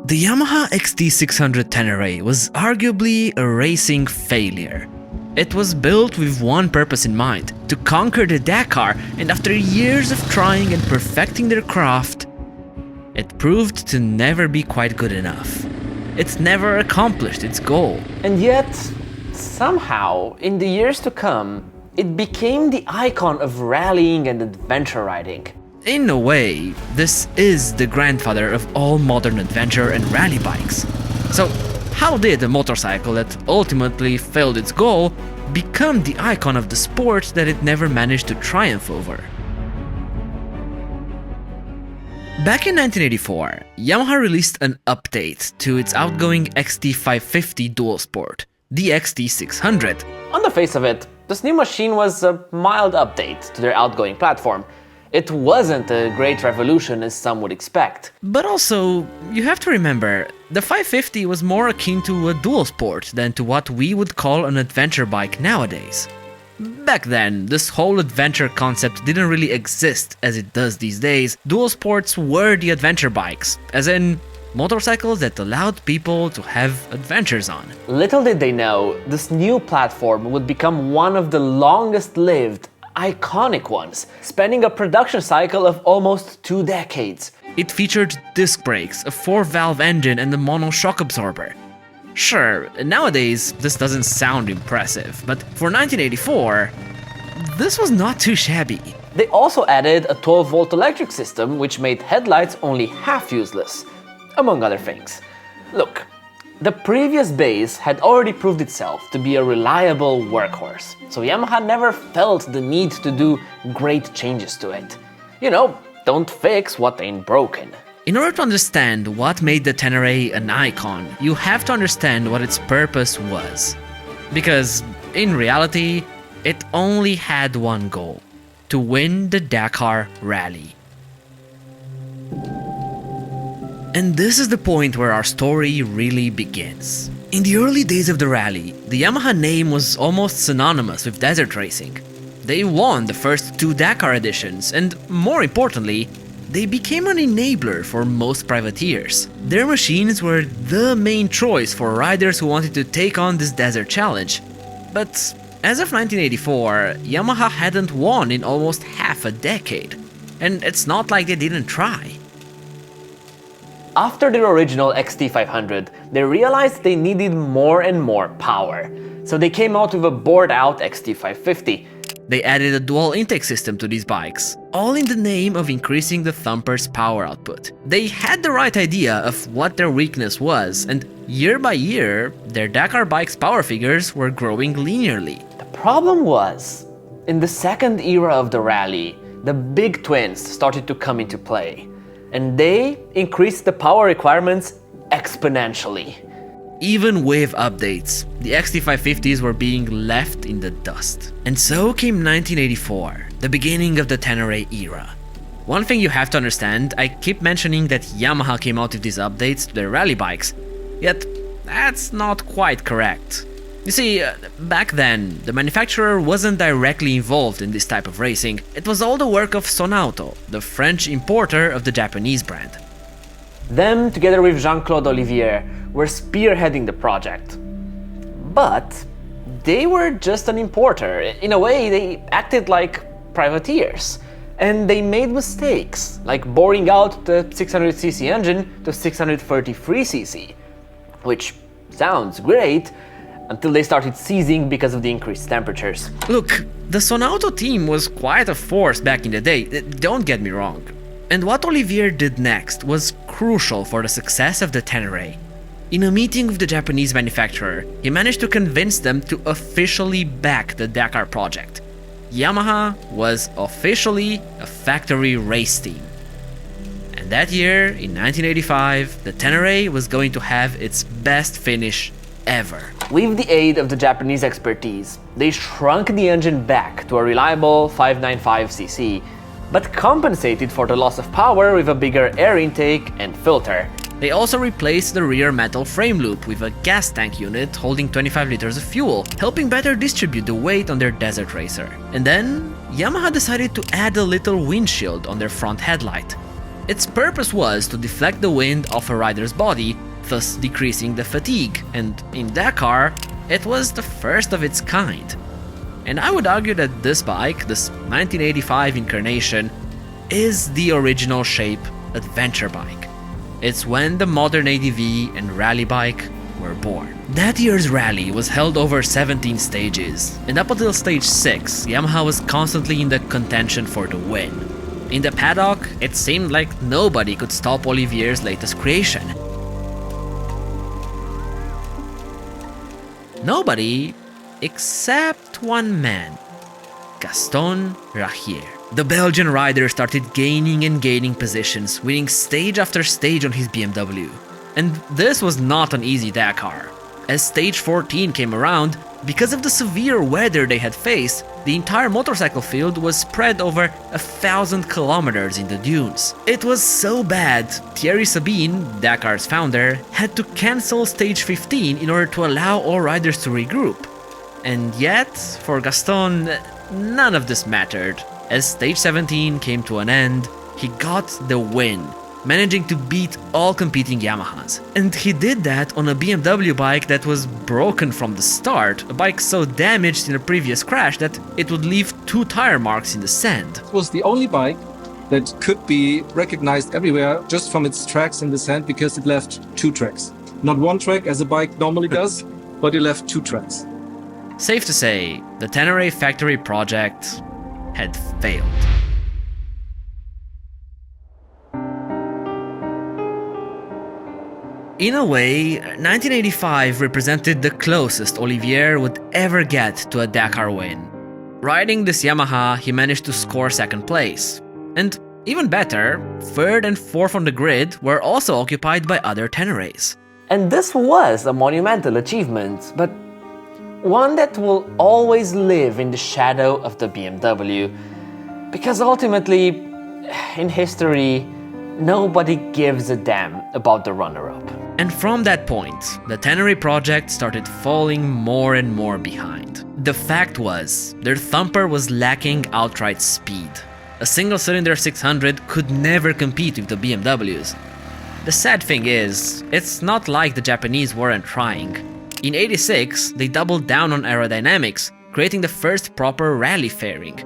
The Yamaha XT600 Tenere was arguably a racing failure. It was built with one purpose in mind, to conquer the Dakar, and after years of trying and perfecting their craft, it proved to never be quite good enough. It never accomplished its goal. And yet, somehow, in the years to come, it became the icon of rallying and adventure riding. In a way, this is the grandfather of all modern adventure and rally bikes. So, how did a motorcycle that ultimately failed its goal become the icon of the sport that it never managed to triumph over? Back in 1984, Yamaha released an update to its outgoing XT550 dual sport, the XT600. On the face of it, this new machine was a mild update to their outgoing platform. It wasn't a great revolution as some would expect. But also, you have to remember, the 550 was more akin to a dual sport than to what we would call an adventure bike nowadays. Back then, this whole adventure concept didn't really exist as it does these days. Dual sports were the adventure bikes, as in motorcycles that allowed people to have adventures on. Little did they know, this new platform would become one of the longest-lived, iconic ones, spanning a production cycle of almost 2 decades. It featured disc brakes, a 4-valve engine, and a mono shock absorber. Sure, nowadays this doesn't sound impressive, but for 1984, this was not too shabby. They also added a 12-volt electric system which made headlights only half useless, among other things. Look, the previous base had already proved itself to be a reliable workhorse, so Yamaha never felt the need to do great changes to it. You know, don't fix what ain't broken. In order to understand what made the Tenere an icon, you have to understand what its purpose was. Because, in reality, it only had one goal: to win the Dakar Rally. And this is the point where our story really begins. In the early days of the rally, the Yamaha name was almost synonymous with desert racing. They won the first 2 Dakar editions, and more importantly, they became an enabler for most privateers. Their machines were the main choice for riders who wanted to take on this desert challenge. But as of 1984, Yamaha hadn't won in almost half a decade. And it's not like they didn't try. After their original XT500, they realized they needed more and more power. So they came out with a bored-out XT550. They added a dual intake system to these bikes, all in the name of increasing the thumper's power output. They had the right idea of what their weakness was, and year by year, their Dakar bikes' power figures were growing linearly. The problem was, in the second era of the rally, the big twins started to come into play, and they increased the power requirements exponentially. Even with updates, the XT550s were being left in the dust. And so came 1984, the beginning of the Tenere era. One thing you have to understand, I keep mentioning that Yamaha came out with these updates to their rally bikes, yet that's not quite correct. You see, back then, the manufacturer wasn't directly involved in this type of racing. It was all the work of Sonauto, the French importer of the Japanese brand. Them, together with Jean-Claude Olivier, were spearheading the project. But they were just an importer. In a way, they acted like privateers. And they made mistakes, like boring out the 600cc engine to 633cc, which sounds great, until they started seizing because of the increased temperatures. Look, the Sonauto team was quite a force back in the day, don't get me wrong. And what Olivier did next was crucial for the success of the Tenere. In a meeting with the Japanese manufacturer, he managed to convince them to officially back the Dakar project. Yamaha was officially a factory race team. And that year, in 1985, the Tenere was going to have its best finish ever. With the aid of the Japanese expertise, they shrunk the engine back to a reliable 595cc, but compensated for the loss of power with a bigger air intake and filter. They also replaced the rear metal frame loop with a gas tank unit holding 25 liters of fuel, helping better distribute the weight on their desert racer. And then, Yamaha decided to add a little windshield on their front headlight. Its purpose was to deflect the wind off a rider's body, thus decreasing the fatigue, and in Dakar, it was the first of its kind. And I would argue that this bike, this 1985 incarnation, is the original shape adventure bike. It's when the modern ADV and rally bike were born. That year's rally was held over 17 stages, and up until stage 6, Yamaha was constantly in the contention for the win. In the paddock, it seemed like nobody could stop Olivier's latest creation. Nobody except one man, Gaston Rachier. The Belgian rider started gaining and gaining positions, winning stage after stage on his BMW. And this was not an easy Dakar. As stage 14 came around, because of the severe weather they had faced, the entire motorcycle field was spread over 1,000 kilometers in the dunes. It was so bad, Thierry Sabine, Dakar's founder, had to cancel stage 15 in order to allow all riders to regroup. And yet, for Gaston, none of this mattered. As stage 17 came to an end, he got the win, managing to beat all competing Yamahas. And he did that on a BMW bike that was broken from the start, a bike so damaged in a previous crash that it would leave 2 tire marks in the sand. It was the only bike that could be recognized everywhere just from its tracks in the sand, because it left 2 tracks. Not 1 track as a bike normally does, but it left 2 tracks. Safe to say, the Tenere factory project had failed. In a way, 1985 represented the closest Olivier would ever get to a Dakar win. Riding this Yamaha, he managed to score 2nd place. And even better, 3rd and 4th on the grid were also occupied by other Teneres. And this was a monumental achievement, but one that will always live in the shadow of the BMW. Because ultimately, in history, nobody gives a damn about the runner-up. And from that point, the Tenere project started falling more and more behind. The fact was, their thumper was lacking outright speed. A single-cylinder 600 could never compete with the BMWs. The sad thing is, it's not like the Japanese weren't trying. In '86, they doubled down on aerodynamics, creating the first proper rally fairing.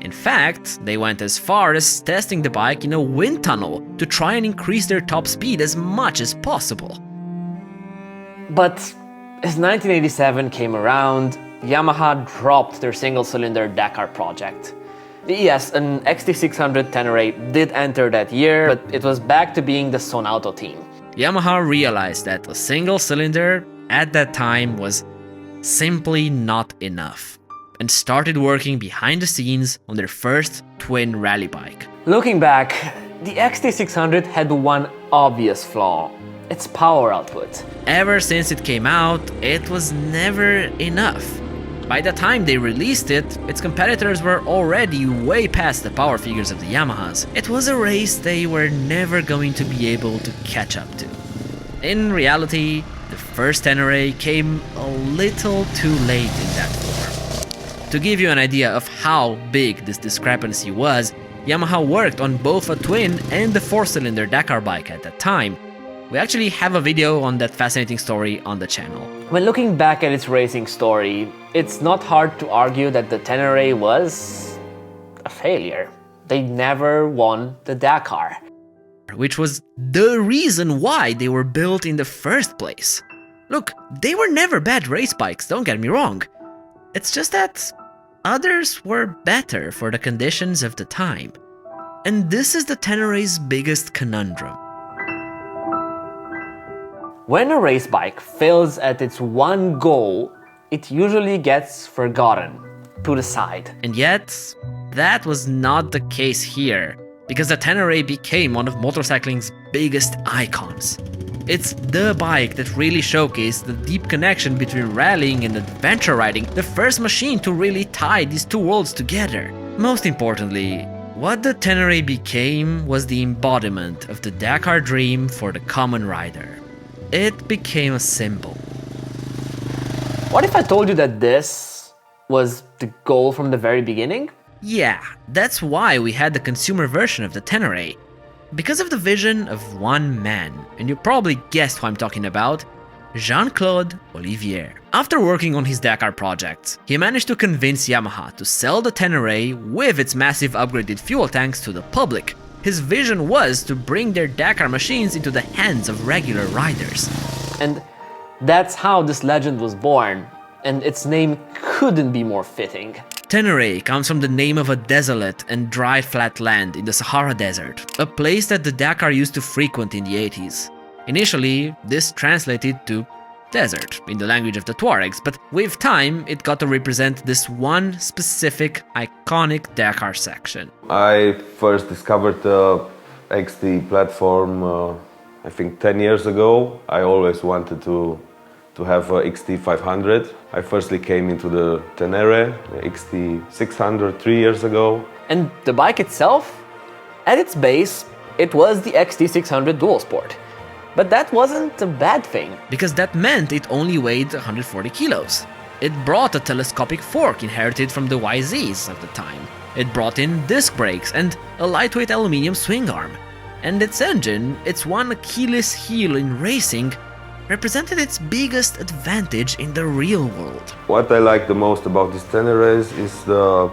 In fact, they went as far as testing the bike in a wind tunnel to try and increase their top speed as much as possible. But as 1987 came around, Yamaha dropped their single-cylinder Dakar project. Yes, an XT600 Tenere did enter that year, but it was back to being the Sonauto team. Yamaha realized that a single cylinder at that time was simply not enough, and started working behind the scenes on their first twin rally bike. Looking back, the XT600 had one obvious flaw: its power output. Ever since it came out, it was never enough. By the time they released it, its competitors were already way past the power figures of the Yamahas. It was a race they were never going to be able to catch up to. In reality, the first Tenere came a little too late in that form. To give you an idea of how big this discrepancy was, Yamaha worked on both a twin and the 4-cylinder Dakar bike at that time. We actually have a video on that fascinating story on the channel. When looking back at its racing story, it's not hard to argue that the Tenere was a failure. They never won the Dakar. Which was the reason why they were built in the first place. Look, they were never bad race bikes, don't get me wrong. It's just that others were better for the conditions of the time. And this is the Tenere's biggest conundrum. When a race bike fails at its one goal, it usually gets forgotten, put aside. And yet, that was not the case here, because the Tenere became one of motorcycling's biggest icons. It's the bike that really showcased the deep connection between rallying and adventure riding, the first machine to really tie these two worlds together. Most importantly, what the Tenere became was the embodiment of the Dakar dream for the common rider. It became a symbol. What if I told you that this was the goal from the very beginning? Yeah, that's why we had the consumer version of the Tenere. Because of the vision of one man, and you probably guessed who I'm talking about, Jean-Claude Olivier. After working on his Dakar projects, he managed to convince Yamaha to sell the Tenere with its massive upgraded fuel tanks to the public. His vision was to bring their Dakar machines into the hands of regular riders. And that's how this legend was born, and its name couldn't be more fitting. Tenere comes from the name of a desolate and dry flat land in the Sahara Desert, a place that the Dakar used to frequent in the 80s. Initially, this translated to desert in the language of the Tuaregs, but with time it got to represent this one specific iconic Dakar section. I first discovered the XT platform I think 10 years ago. I always wanted to have a XT500. I firstly came into the Tenere, the XT600 3 years ago. And the bike itself? At its base, it was the XT600 Dual Sport. But that wasn't a bad thing. Because that meant it only weighed 140 kilos. It brought a telescopic fork inherited from the YZs of the time. It brought in disc brakes and a lightweight aluminium swing arm. And its engine, its one Achilles heel in racing, represented its biggest advantage in the real world. What I like the most about these Teneres is the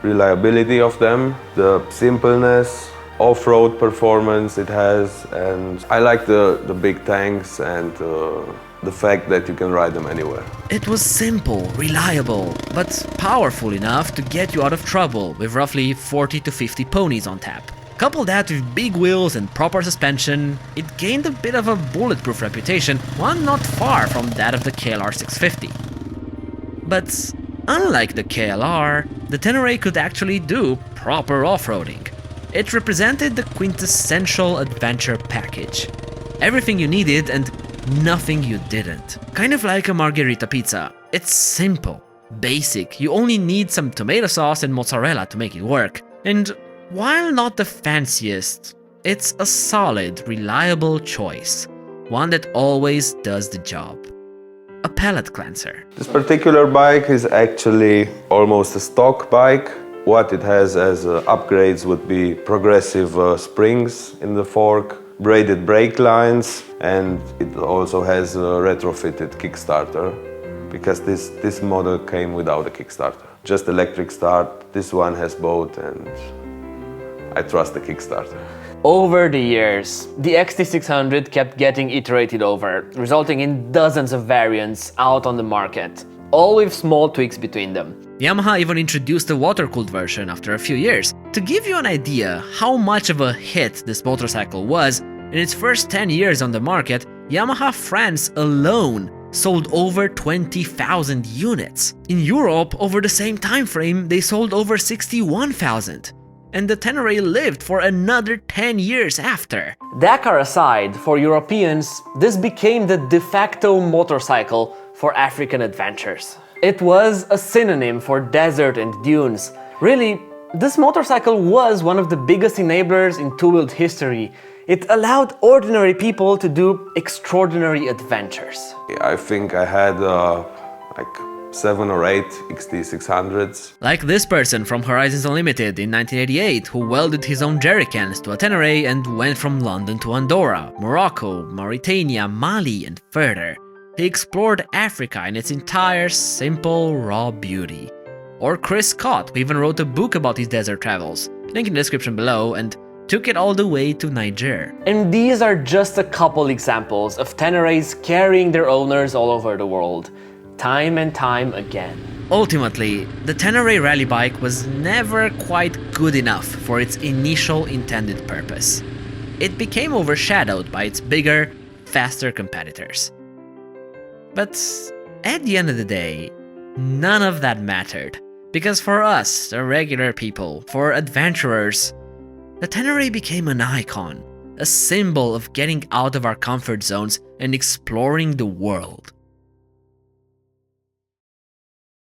reliability of them, the simpleness, off-road performance it has, and I like the big tanks and the fact that you can ride them anywhere. It was simple, reliable, but powerful enough to get you out of trouble with roughly 40 to 50 ponies on tap. Couple that with big wheels and proper suspension, it gained a bit of a bulletproof reputation, one not far from that of the KLR 650. But unlike the KLR, the Tenere could actually do proper off-roading. It represented the quintessential adventure package. Everything you needed and nothing you didn't. Kind of like a margherita pizza. It's simple, basic, you only need some tomato sauce and mozzarella to make it work. And while not the fanciest, it's a solid, reliable choice. One that always does the job. A pellet cleanser. This particular bike is actually almost a stock bike. What it has as upgrades would be progressive springs in the fork, braided brake lines, and it also has a retrofitted Kickstarter, because this model came without a Kickstarter. Just electric start. This one has both, and I trust the Kickstarter. Over the years, the XT600 kept getting iterated over, resulting in dozens of variants out on the market, all with small tweaks between them. Yamaha even introduced a water-cooled version after a few years. To give you an idea how much of a hit this motorcycle was, in its first 10 years on the market, Yamaha France alone sold over 20,000 units. In Europe, over the same time frame, they sold over 61,000. And the Tenere lived for another 10 years after. Dakar aside, for Europeans, this became the de facto motorcycle for African adventures. It was a synonym for desert and dunes. Really, this motorcycle was one of the biggest enablers in two-wheeled history. It allowed ordinary people to do extraordinary adventures. I think I had like 7 or 8 XT600s. Like this person from Horizons Unlimited in 1988 who welded his own jerrycans to a Tenere and went from London to Andorra, Morocco, Mauritania, Mali and further. He explored Africa in its entire simple, raw beauty. Or Chris Scott, who even wrote a book about his desert travels, link in the description below, and took it all the way to Niger. And these are just a couple examples of Teneres carrying their owners all over the world, time and time again. Ultimately, the Tenere rally bike was never quite good enough for its initial intended purpose. It became overshadowed by its bigger, faster competitors. But at the end of the day, none of that mattered, because for us, the regular people, for adventurers, the Tenere became an icon, a symbol of getting out of our comfort zones and exploring the world.